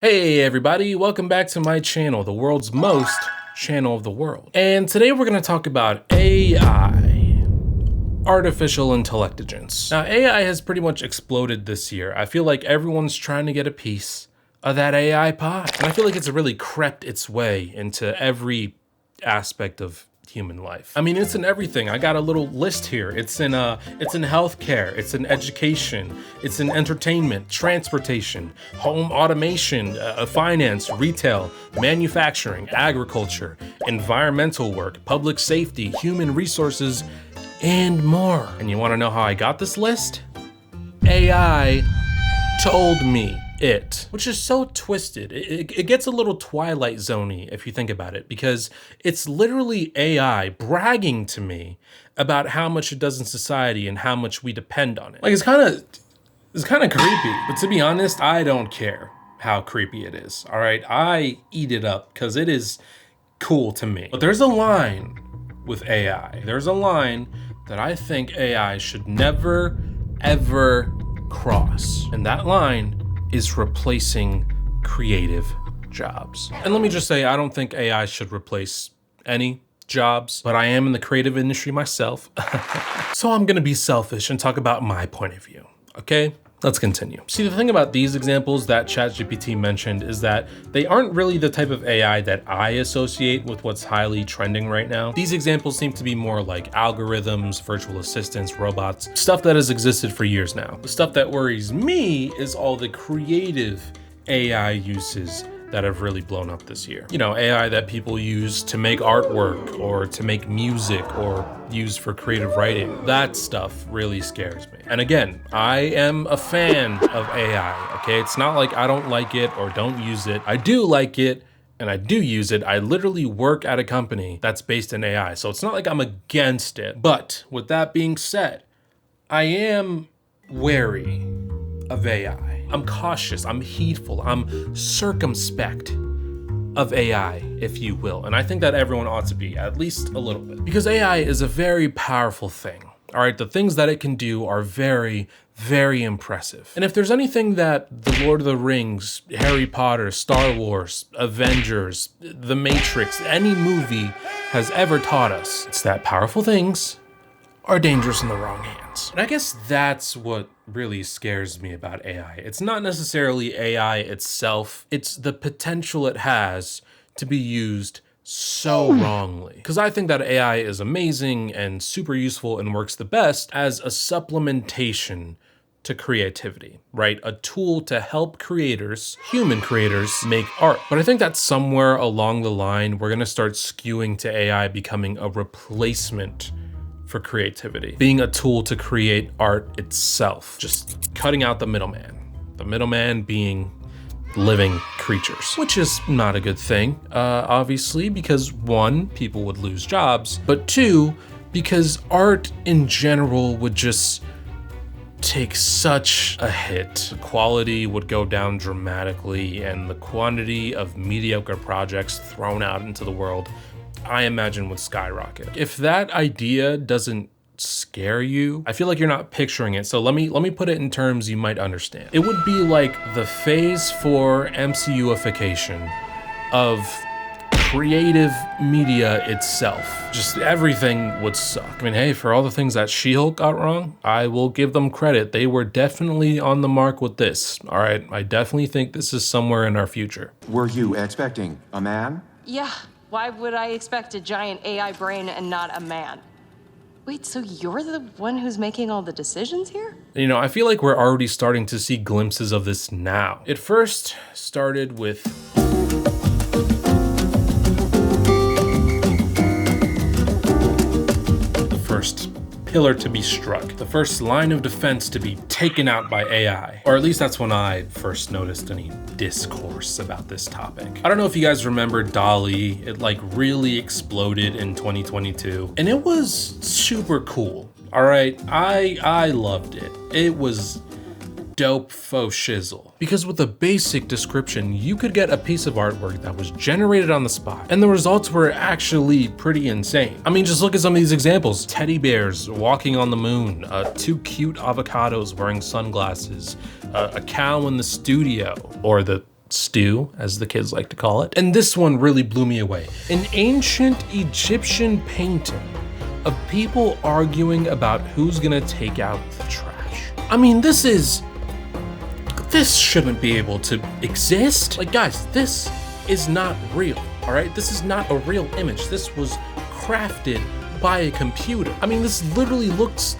Hey everybody, welcome back to my channel, the world's most channel of the world. And today we're gonna talk about AI, artificial intelligence. Now AI has pretty much exploded this year. I feel like everyone's trying to get a piece of that AI pie. And I feel like it's really crept its way into every aspect of human life. I mean, it's in everything. I got a little list here. It's in healthcare, it's in education, it's in entertainment, transportation, home automation, finance, retail, manufacturing, agriculture, environmental work, public safety, human resources, and more. And you want to know how I got this list? AI told me it, which is so twisted. It gets a little Twilight Zone-y if you think about it, because it's literally AI bragging to me about how much it does in society and how much we depend on it. Like it's kind of creepy, but to be honest, I don't care how creepy it is. All right, I eat it up because it is cool to me. But there's a line with AI. There's a line that I think AI should never, ever cross, and that line is replacing creative jobs. And let me just say, I don't think AI should replace any jobs, but I am in the creative industry myself. So I'm gonna be selfish and talk about my point of view, okay? Let's continue. See, the thing about these examples that ChatGPT mentioned is that they aren't really the type of AI that I associate with what's highly trending right now. These examples seem to be more like algorithms, virtual assistants, robots, stuff that has existed for years now. The stuff that worries me is all the creative AI uses that have really blown up this year. You know, AI that people use to make artwork or to make music or use for creative writing. That stuff really scares me. And again, I am a fan of AI, okay? It's not like I don't like it or don't use it. I do like it and I do use it. I literally work at a company that's based in AI, so it's not like I'm against it. But with that being said, I am wary of AI. I'm cautious, I'm heedful, I'm circumspect of AI, if you will. And I think that everyone ought to be, at least a little bit. Because AI is a very powerful thing. All right, the things that it can do are very, very impressive. And if there's anything that The Lord of the Rings, Harry Potter, Star Wars, Avengers, The Matrix, any movie has ever taught us, it's that powerful things are dangerous in the wrong hands. And I guess that's what really scares me about AI. It's not necessarily AI itself, it's the potential it has to be used so wrongly. Because I think that AI is amazing and super useful and works the best as a supplementation to creativity, right? A tool to help creators, human creators, make art. But I think that somewhere along the line, we're gonna start skewing to AI becoming a replacement for creativity, being a tool to create art itself, just cutting out the middleman being living creatures, which is not a good thing, obviously, because one, people would lose jobs, but two, because art in general would just take such a hit. The quality would go down dramatically, and the quantity of mediocre projects thrown out into the world, I imagine, would skyrocket. If that idea doesn't scare you, I feel like you're not picturing it. So let me put it in terms you might understand. It would be like the phase 4 MCUification of creative media itself. Just everything would suck. I mean, hey, for all the things that She-Hulk got wrong, I will give them credit. They were definitely on the mark with this. All right, I definitely think this is somewhere in our future. Were you expecting a man? Yeah. Why would I expect a giant AI brain and not a man? Wait, so you're the one who's making all the decisions here? You know, I feel like we're already starting to see glimpses of this now. It first started with the first pillar to be struck, the first line of defense to be taken out by AI. Or at least that's when I first noticed any discourse about this topic. I don't know if you guys remember DALL-E. It like really exploded in 2022 and it was super cool. All right, I loved it. It was dope faux shizzle. Because with a basic description, you could get a piece of artwork that was generated on the spot, and the results were actually pretty insane. I mean, just look at some of these examples. Teddy bears walking on the moon, 2 cute avocados wearing sunglasses, a cow in the studio, or the stew, as the kids like to call it. And this one really blew me away. An ancient Egyptian painting of people arguing about who's gonna take out the trash. I mean, this shouldn't be able to exist. Like, guys, this is not real, all right? This is not a real image. This was crafted by a computer. I mean, this literally looks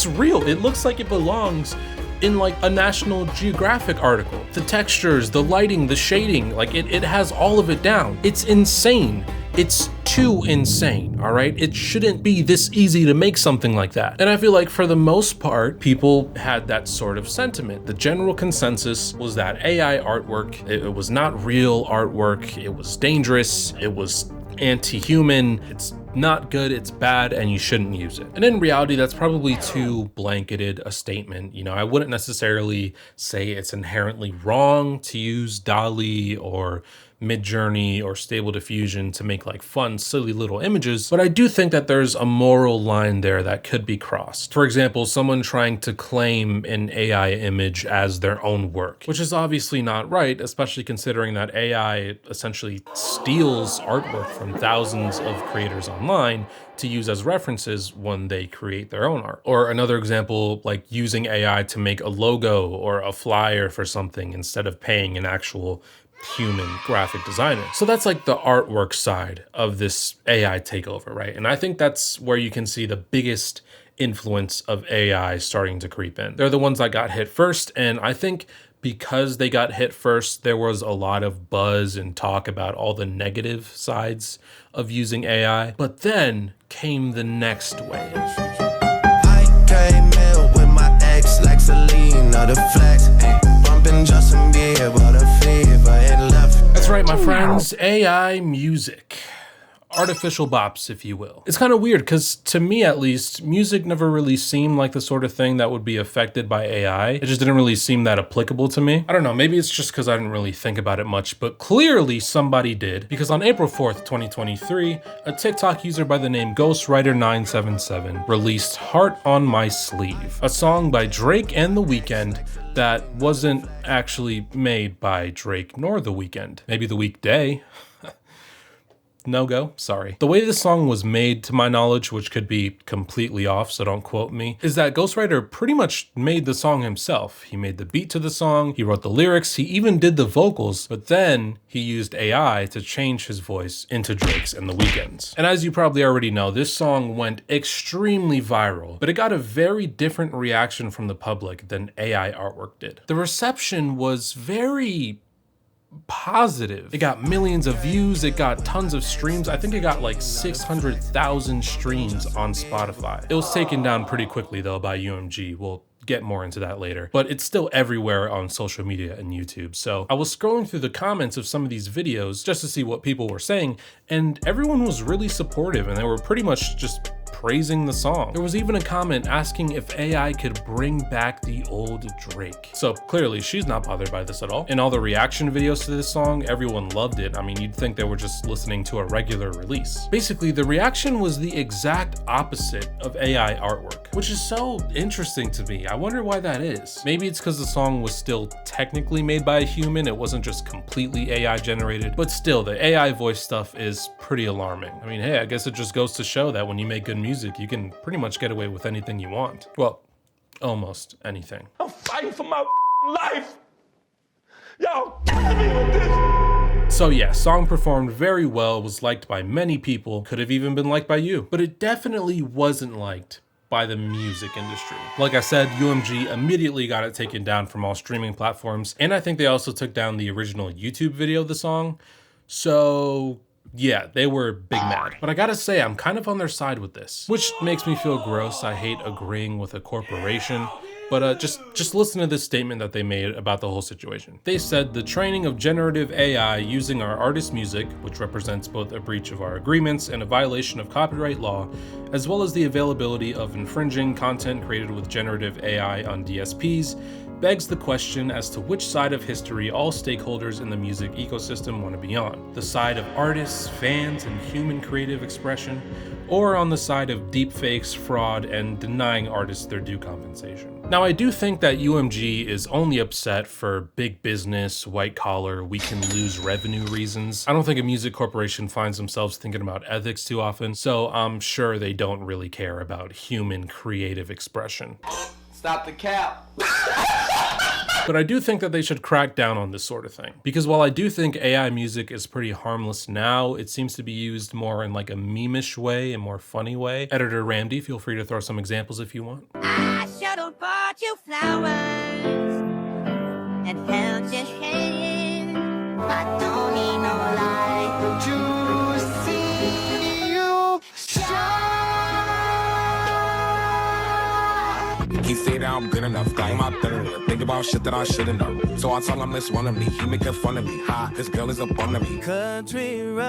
real. It looks like it belongs in like a National Geographic article. The textures, the lighting, the shading, like it has all of it down. It's insane. It's too insane, all right? It shouldn't be this easy to make something like that. And I feel like for the most part, people had that sort of sentiment. The general consensus was that AI artwork, it was not real artwork, it was dangerous, it was anti-human, it's not good, it's bad, and you shouldn't use it. And in reality, that's probably too blanketed a statement. You know, I wouldn't necessarily say it's inherently wrong to use DALL-E or Midjourney or Stable Diffusion to make like fun, silly little images, but I do think that there's a moral line there that could be crossed. For example, someone trying to claim an AI image as their own work, which is obviously not right, especially considering that AI essentially steals artwork from thousands of creators online to use as references when they create their own art. Or another example, like using AI to make a logo or a flyer for something instead of paying an actual human graphic designer. So that's like the artwork side of this AI takeover, right? And I think that's where you can see the biggest influence of AI starting to creep in. They're the ones that got hit first, and I think because they got hit first, there was a lot of buzz and talk about all the negative sides of using AI. But then came the next wave. I came in with my ex like Selena, the flex, bumping Justin Bieber, the fever, it left. That's right, my friends, AIMusic. Artificial bops, if you will. It's kind of weird because to me at least, music never really seemed like the sort of thing that would be affected by AI. It just didn't really seem that applicable to me. I don't know, maybe it's just because I didn't really think about it much, but clearly somebody did, because on April 4th, 2023, a TikTok user by the name Ghostwriter977 released Heart on My Sleeve, a song by Drake and The Weeknd that wasn't actually made by Drake nor The Weeknd. Maybe The Weekday. No go, sorry. The way this song was made, to my knowledge, which could be completely off, so don't quote me, is that Ghostwriter pretty much made the song himself. He made the beat to the song, he wrote the lyrics, he even did the vocals, but then he used AI to change his voice into Drake's and The Weeknd's. And as you probably already know, this song went extremely viral, but it got a very different reaction from the public than AI artwork did. The reception was very positive. It got millions of views, it got tons of streams. I think it got like 600,000 streams on Spotify. It was taken down pretty quickly though by UMG. We'll get more into that later, but it's still everywhere on social media and YouTube. So I was scrolling through the comments of some of these videos just to see what people were saying, and everyone was really supportive and they were pretty much just praising the song. There was even a comment asking if AI could bring back the old Drake. So clearly she's not bothered by this at all. In all the reaction videos to this song, everyone loved it. I mean, you'd think they were just listening to a regular release. Basically, the reaction was the exact opposite of AI artwork, which is so interesting to me. I wonder why that is. Maybe it's because the song was still technically made by a human. It wasn't just completely AI generated, but still the AI voice stuff is pretty alarming. I mean, hey, I guess it just goes to show that when you make good music, you can pretty much get away with anything you want. Well, almost anything. I'm fighting for my life. Y'all killing me with this. So yeah, song performed very well, was liked by many people, could have even been liked by you, but it definitely wasn't liked by the music industry. Like I said, UMG immediately got it taken down from all streaming platforms, and I think they also took down the original YouTube video of the song. So yeah, they were big mad. But I gotta say, I'm kind of on their side with this, which makes me feel gross. I hate agreeing with a corporation. But just listen to this statement that they made about the whole situation. They said, the training of generative AI using our artist music, which represents both a breach of our agreements and a violation of copyright law, as well as the availability of infringing content created with generative AI on DSPs, begs the question as to which side of history all stakeholders in the music ecosystem want to be on. The side of artists, fans, and human creative expression, or on the side of deepfakes, fraud, and denying artists their due compensation. Now, I do think that UMG is only upset for big business, white collar, we can lose revenue reasons. I don't think a music corporation finds themselves thinking about ethics too often, so I'm sure they don't really care about human creative expression. Stop the cap. But I do think that they should crack down on this sort of thing. Because while I do think AI music is pretty harmless now, it seems to be used more in like a meme-ish way, a more funny way. Editor Randy, feel free to throw some examples if you want. I should have bought you flowers and held your hand. I don't need no light to see you shine. He say that I'm good enough, got my third. Think about shit that I shouldn't know. So I tell him this one of me, he making fun of me. Ha, this girl is up under me. Country roads,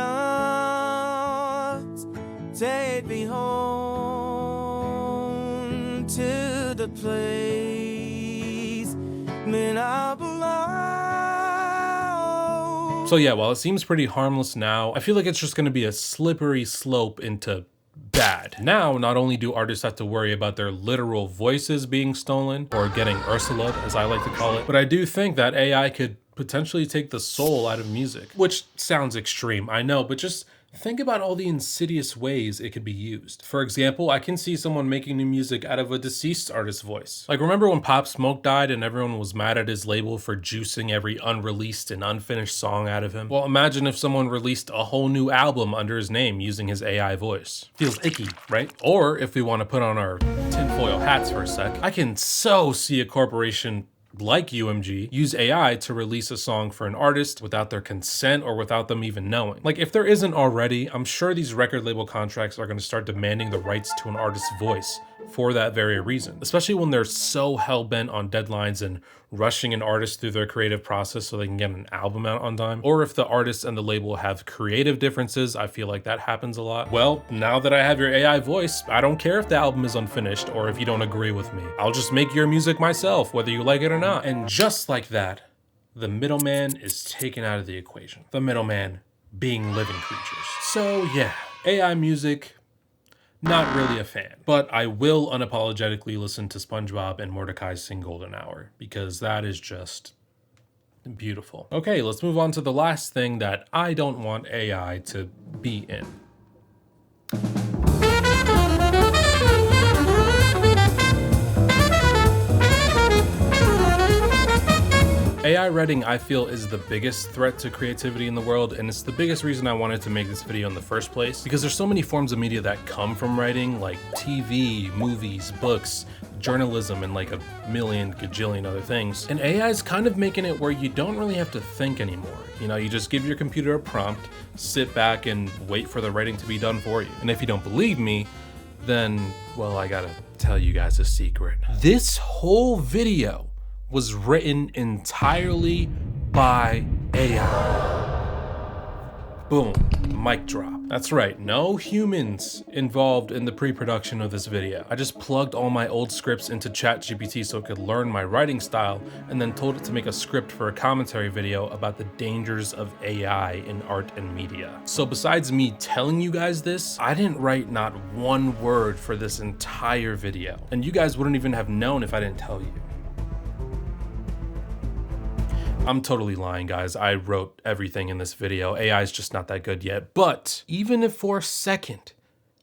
take me home to the place that I belong. So yeah, while it seems pretty harmless now, I feel like it's just gonna be a slippery slope into bad. Now, not only do artists have to worry about their literal voices being stolen, or getting Ursula'd, as I like to call it, but I do think that AI could potentially take the soul out of music, which sounds extreme, I know, but just think about all the insidious ways it could be used. For example, I can see someone making new music out of a deceased artist's voice. Like, remember when Pop Smoke died and everyone was mad at his label for juicing every unreleased and unfinished song out of him? Well, imagine if someone released a whole new album under his name using his AI voice. Feels icky, right? Or if we want to put on our tinfoil hats for a sec, I can so see a corporation like UMG use AI to release a song for an artist without their consent or without them even knowing. Like, if there isn't already, I'm sure these record label contracts are going to start demanding the rights to an artist's voice for that very reason, especially when they're so hell-bent on deadlines and rushing an artist through their creative process so they can get an album out on time. Or if the artist and the label have creative differences, I feel like that happens a lot. Well, now that I have your AI voice, I don't care if the album is unfinished or if you don't agree with me. I'll just make your music myself, whether you like it or not. And just like that, the middleman is taken out of the equation. The middleman being living creatures. So yeah, AI music, not really a fan, but I will unapologetically listen to SpongeBob and Mordecai sing Golden Hour because that is just beautiful. Okay, let's move on to the last thing that I don't want AI to be in. AI writing, I feel, is the biggest threat to creativity in the world, and it's the biggest reason I wanted to make this video in the first place, because there's so many forms of media that come from writing, like TV, movies, books, journalism, and like a million gajillion other things. And AI is kind of making it where you don't really have to think anymore. You know, you just give your computer a prompt, sit back and wait for the writing to be done for you. And if you don't believe me, then, well, I gotta tell you guys a secret. This whole video was written entirely by AI. Boom, mic drop. That's right, no humans involved in the pre-production of this video. I just plugged all my old scripts into ChatGPT so it could learn my writing style, and then told it to make a script for a commentary video about the dangers of AI in art and media. So besides me telling you guys this, I didn't write not one word for this entire video. And you guys wouldn't even have known if I didn't tell you. I'm totally lying, guys. I wrote everything in this video. AI is just not that good yet. But even if for a second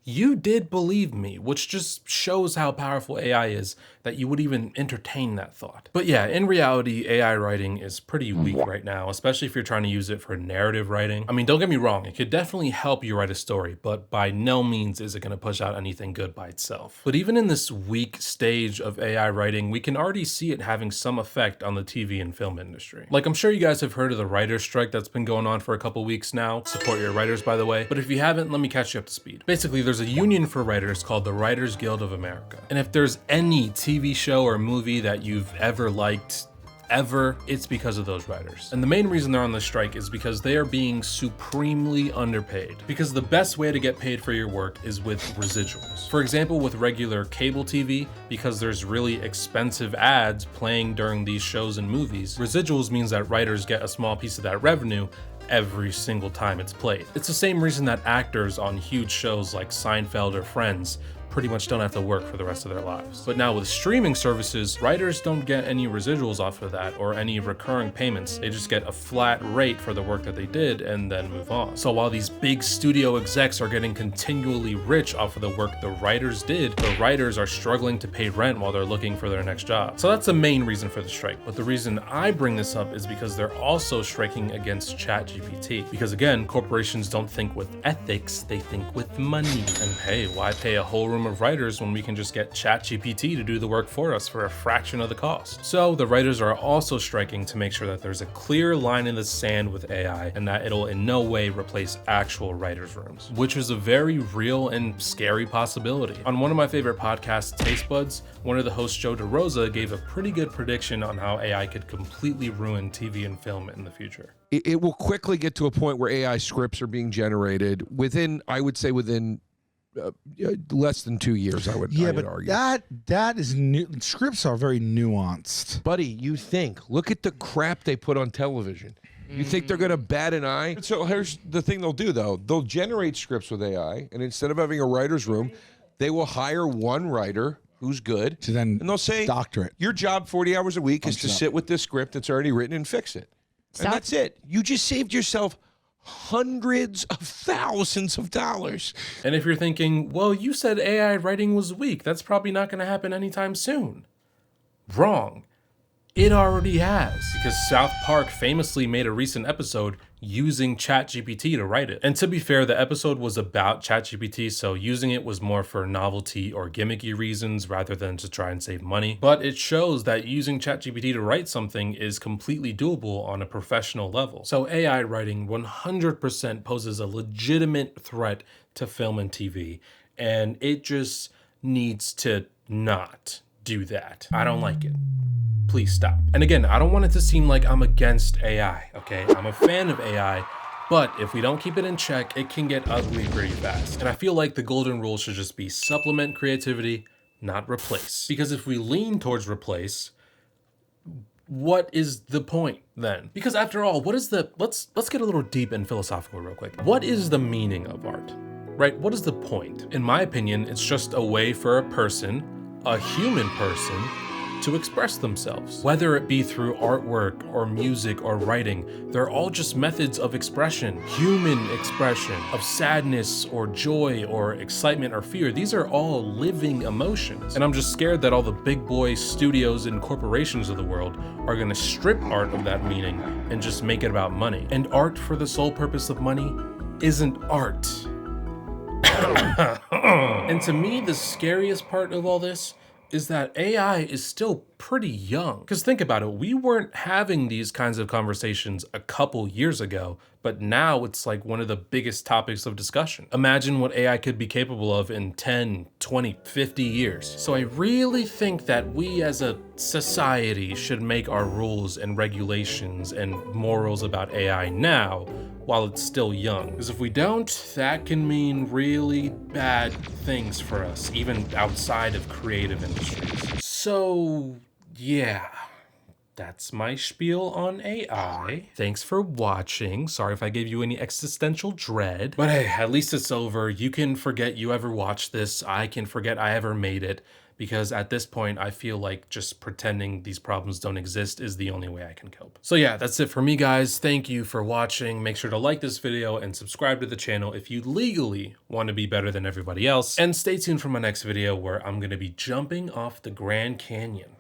you did believe me, which just shows how powerful AI is, that you would even entertain that thought. But yeah, in reality, AI writing is pretty weak right now, especially if you're trying to use it for narrative writing. I mean, don't get me wrong, it could definitely help you write a story, but by no means is it gonna push out anything good by itself. But even in this weak stage of AI writing, we can already see it having some effect on the TV and film industry. Like, I'm sure you guys have heard of the writer's strike that's been going on for a couple weeks now. Support your writers, by the way. But if you haven't, let me catch you up to speed. Basically, there's a union for writers called the Writers Guild of America. And if there's any TV show or movie that you've ever liked, it's because of those writers. And the main reason they're on the strike is because they are being supremely underpaid. Because the best way to get paid for your work is with residuals. For example, with regular cable TV, because there's really expensive ads playing during these shows and movies, residuals means that writers get a small piece of that revenue every single time it's played. It's the same reason that actors on huge shows like Seinfeld or Friends pretty much don't have to work for the rest of their lives. But now with streaming services, writers don't get any residuals off of that or any recurring payments. They just get a flat rate for the work that they did and then move on. So while these big studio execs are getting continually rich off of the work the writers did, the writers are struggling to pay rent while they're looking for their next job. So that's the main reason for the strike. But the reason I bring this up is because they're also striking against ChatGPT. Because again, corporations don't think with ethics, they think with money. And hey, why pay a whole room of writers when we can just get ChatGPT to do the work for us for a fraction of the cost? So the writers are also striking to make sure that there's a clear line in the sand with AI and that it'll in no way replace actual writers' rooms, which is a very real and scary possibility. On one of my favorite podcasts, Taste Buds, one of the hosts, Joe DeRosa, gave a pretty good prediction on how AI could completely ruin TV and film in the future. It will quickly get to a point where AI scripts are being generated within, I would say, within less than 2 years. I would argue. that is new. Scripts are very nuanced. Buddy, you think? Look at the crap they put on television. You think they're going to bat an eye? So here's the thing they'll do, though. They'll generate scripts with AI, and instead of having a writer's room, they will hire one writer who's good, and they'll say, doctorate. Your job 40 hours a week is to sit with this script that's already written and fix it. And that's it. You just saved yourself hundreds of thousands of dollars. And if you're thinking, well, you said AI writing was weak, that's probably not going to happen anytime soon. Wrong. It already has, because South Park famously made a recent episode using ChatGPT to write it. And to be fair, the episode was about ChatGPT, so using it was more for novelty or gimmicky reasons rather than to try and save money. But it shows that using ChatGPT to write something is completely doable on a professional level. So AI writing 100% poses a legitimate threat to film and TV, and it just needs to not do that. I don't like it. Please stop. And again, I don't want it to seem like I'm against AI, okay? I'm a fan of AI, but if we don't keep it in check, it can get ugly pretty fast. And I feel like the golden rule should just be supplement creativity, not replace. Because if we lean towards replace, what is the point then? Because after all, what is the, let's get a little deep and philosophical real quick. What is the meaning of art, right? What is the point? In my opinion, it's just a way for a person, a human person, to express themselves. Whether it be through artwork or music or writing, they're all just methods of expression, human expression of sadness or joy or excitement or fear. These are all living emotions. And I'm just scared that all the big boy studios and corporations of the world are gonna strip art of that meaning and just make it about money. And art for the sole purpose of money isn't art. And to me, the scariest part of all this is that AI is still pretty young. Because think about it, we weren't having these kinds of conversations a couple years ago, but now it's like one of the biggest topics of discussion. Imagine what AI could be capable of in 10, 20, 50 years. So I really think that we as a society should make our rules and regulations and morals about AI now while it's still young. Because if we don't, that can mean really bad things for us, even outside of creative industries. So yeah, that's my spiel on AI. Thanks for watching. Sorry if I gave you any existential dread, but hey, at least it's over. You can forget you ever watched this. I can forget I ever made it, because at this point, I feel like just pretending these problems don't exist is the only way I can cope. So yeah, that's it for me, guys. Thank you for watching. Make sure to like this video and subscribe to the channel if you legally want to be better than everybody else. And stay tuned for my next video where I'm gonna be jumping off the Grand Canyon.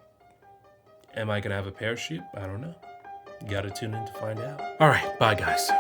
Am I gonna have a parachute? I don't know. You gotta tune in to find out. All right, bye guys.